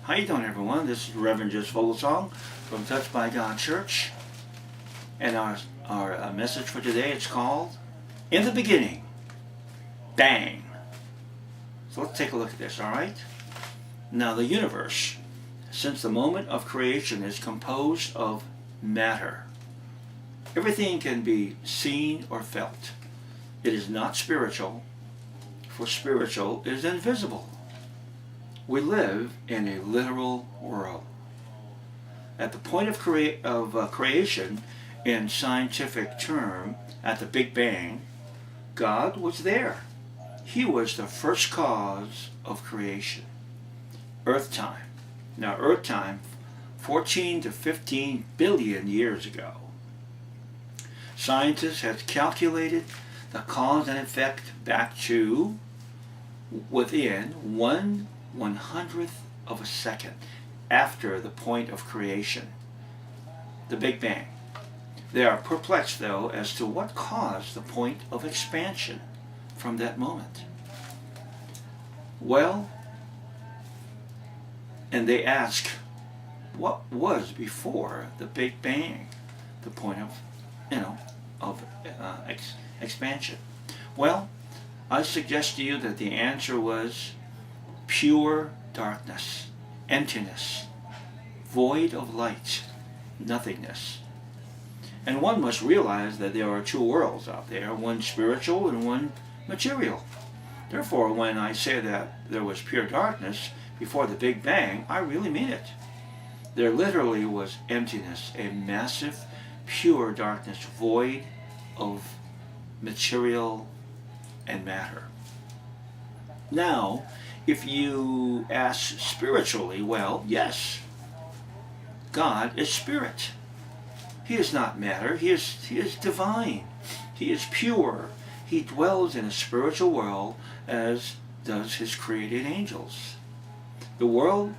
How you doing, everyone? This is Reverend Jess Foglesong from Touched by God Church, and our message for today is called "In the Beginning, Bang." So let's take a look at this. All right. Now, the universe, since the moment of creation, is composed of matter. Everything can be seen or felt. It is not spiritual, for spiritual is invisible. We live in a literal world. At the point of creation, in scientific term, at the Big Bang, God was there. He was the first cause of creation. Earth time. Now, Earth time, 14 to 15 billion years ago. Scientists have calculated the cause and effect back to within 1/100th of a second after the point of creation, the Big Bang. They are perplexed, though, as to what caused the point of expansion from that moment. Well, and they ask, what was before the Big Bang, the point of expansion? Well, I suggest to you that the answer was pure darkness, emptiness, void of light, nothingness. And one must realize that there are two worlds out there, one spiritual and one material. Therefore, when I say that there was pure darkness before the Big Bang, I really mean it. There literally was emptiness, a massive, pure darkness, void of material and matter. Now, if you ask spiritually, well, yes, God is spirit. He is not matter. He is divine. He is pure. He dwells in a spiritual world as does his created angels. The world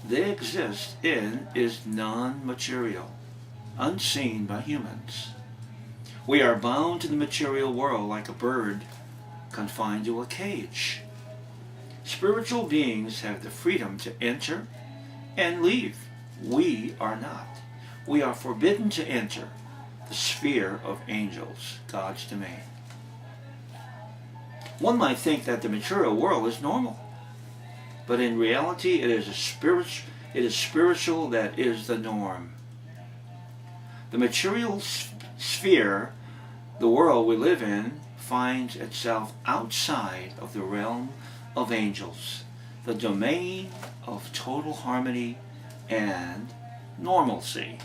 they exist in is non-material, unseen by humans. We are bound to the material world like a bird confined to a cage. Spiritual beings have the freedom to enter and leave. We are not. We are forbidden to enter the sphere of angels, God's domain. One might think that the material world is normal, but in reality it is spiritual that is the norm. The material sphere, the world we live in, finds itself outside of the realm of angels, the domain of total harmony and normalcy.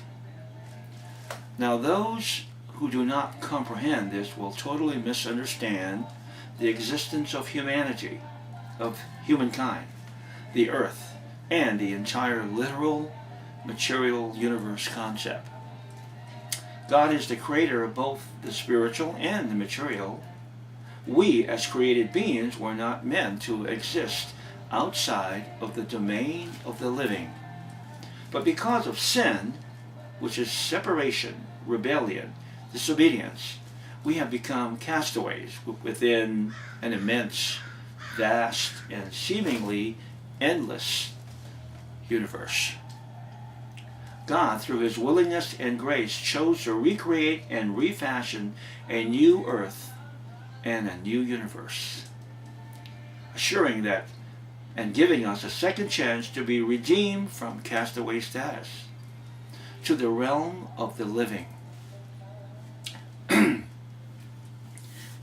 Now, those who do not comprehend this will totally misunderstand the existence of humanity, of humankind, the earth, and the entire literal material universe concept. God is the creator of both the spiritual and the material. We, as created beings, were not meant to exist outside of the domain of the living. But because of sin, which is separation, rebellion, disobedience, we have become castaways within an immense, vast, and seemingly endless universe. God, through his willingness and grace, chose to recreate and refashion a new earth and a new universe, assuring that and giving us a second chance to be redeemed from castaway status to the realm of the living,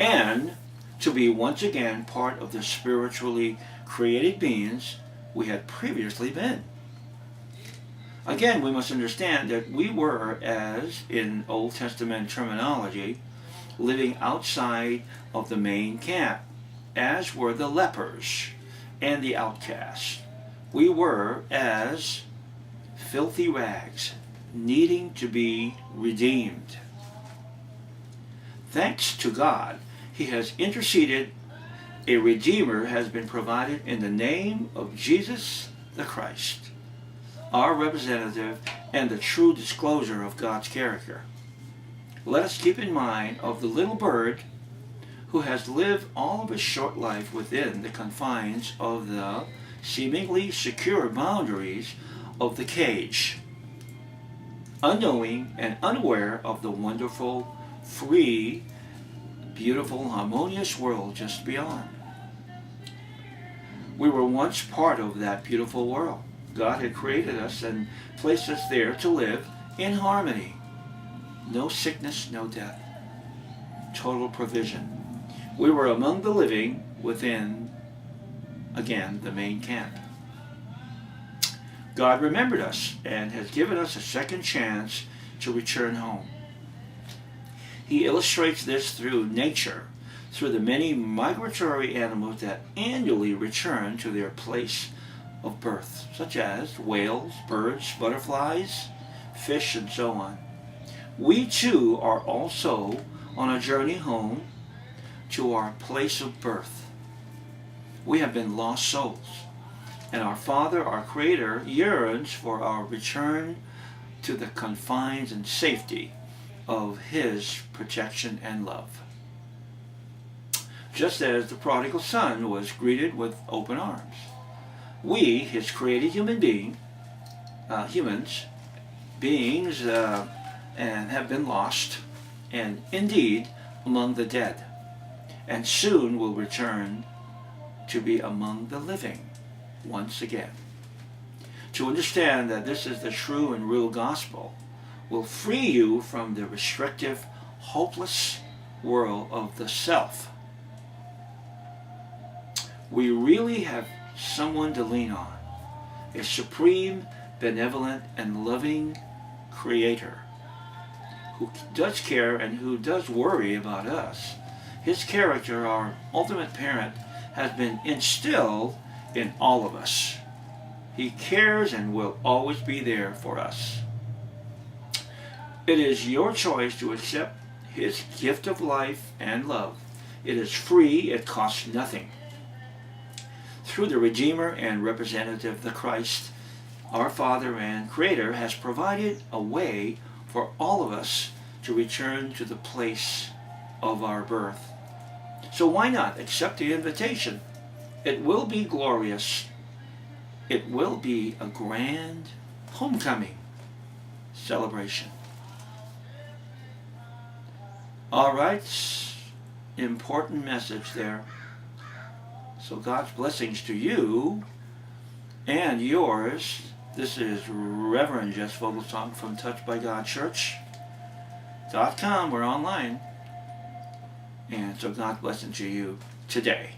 and to be once again part of the spiritually created beings we had previously been. Again, we must understand that we were, as in Old Testament terminology, living outside of the main camp, as were the lepers and the outcasts. We were as filthy rags, needing to be redeemed. Thanks to God, he has interceded. A Redeemer has been provided in the name of Jesus the Christ, our representative and the true disclosure of God's character. Let us keep in mind of the little bird who has lived all of his short life within the confines of the seemingly secure boundaries of the cage, unknowing and unaware of the wonderful, free, beautiful, harmonious world just beyond. We were once part of that beautiful world. God had created us and placed us there to live in harmony. No sickness, no death. Total provision. We were among the living within, again, the main camp. God remembered us and has given us a second chance to return home. He illustrates this through nature, through the many migratory animals that annually return to their place of birth, such as whales, birds, butterflies, fish, and so on. We too are also on a journey home to our place of birth. We have been lost souls, and our Father, our Creator, yearns for our return to the confines and safety of His protection and love. Just as the prodigal son was greeted with open arms, we, His created humans, and have been lost, and indeed among the dead, and soon will return to be among the living once again. To understand that this is the true and real gospel will free you from the restrictive, hopeless world of the self. We really have someone to lean on, a supreme, benevolent, and loving Creator who does care and who does worry about us. His character, our ultimate parent, has been instilled in all of us. He cares and will always be there for us. It is your choice to accept His gift of life and love. It is free, it costs nothing. Through the Redeemer and representative, the Christ, our Father and Creator has provided a way for all of us to return to the place of our birth. So why not accept the invitation? It will be glorious. It will be a grand homecoming celebration. All right, important message there. So God's blessings to you and yours. This is Reverend Jess Foglesong from touchedbygodchurch.com. We're online. And so God's blessing to you today.